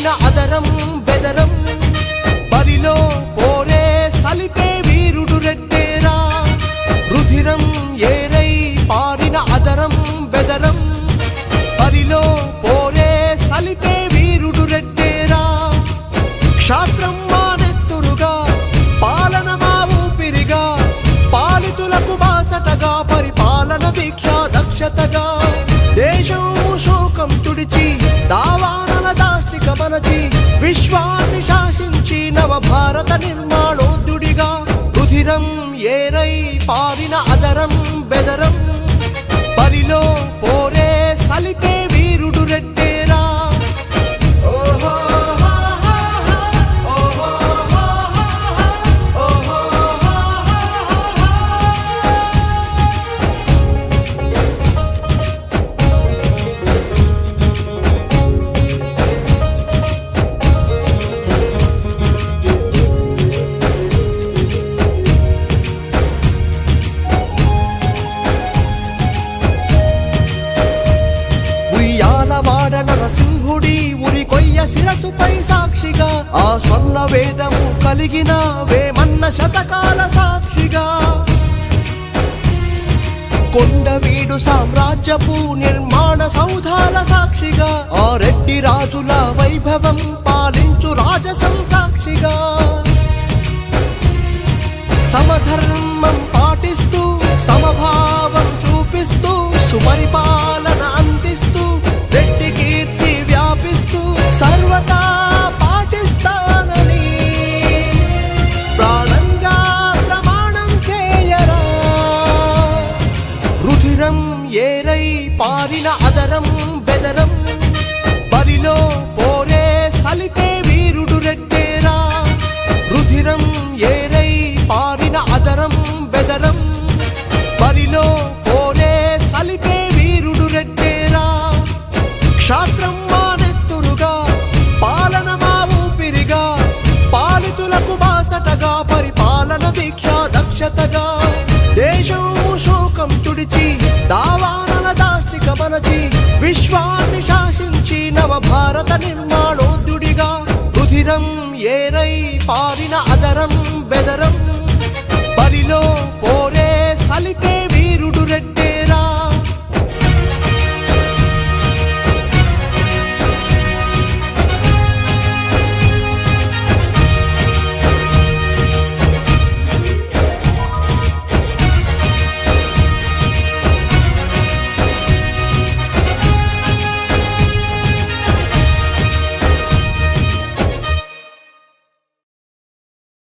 పారిన అదరం బెదరం బరిలో పోరే సలిపే వీరుడు రెట్టేరా రుధిరం ఏరై పారిన అదరం బెదరం బరిలో పోరే సలిపే వీరుడు రెట్టేరా క్షాత్రం మానెత్తురుగా పాలన మా ఊపిరిగా పాలితులకు బాసటగా పరిపాలన దీక్ష దక్షతగా దేశం శోకం తుడిచి దావానల దాష్టిక మనచి విశ్వాన్ని శాసించి నవ భారత నిర్మాణోద్యుడిగా రుధిరం ఏరై పారిన అదరం బెదరం బరిలో పోరే సలిపే వీరుడు రెట్టేరా నరసింహుడి ఉరి కొయ్య శిరసుపై సాక్షిగా ఆ స్వర్ణ వేదము కలిగిన వేమన్న శతకాల సాక్షిగా కొండవీడు సామ్రాజ్యపు నిర్మాణ సౌధాల సాక్షిగా ఆ రెడ్డి రాజుల వైభవం పాలించు రాజసం సాక్షిగా సమధర్మం పాటిస్తూ సమభావం చూపిస్తూ సుపరిపాలన అందిస్తూ రెడ్డి కీర్తి వ్యాపిస్తూ సర్వతా పాటిస్తానని ప్రాణంగా ప్రమాణం చేయరా రుధిరం ఏరై పారిన అదరం బెదరం బరిలో పోరే సలిపే వీరుడు రెట్టేరా రుధిరం ఏరై పారిన అదరం బెదరం బరిలో పోరే సలిపే వీరుడు రెట్టేరా క్షాత్రం మానెత్తురుగా పాలన మా ఊపిరిగా పాలితులకు బాసటగా పరిపాలన దీక్ష దక్షతగా దేశం శోకం తుడిచి దావానల దాష్టిక మనచి విశ్వాన్ని శాసించి నవ భారత నిర్మాణోద్యుడిగా రుధిరం ఏరై పారిన అదరం బెదరం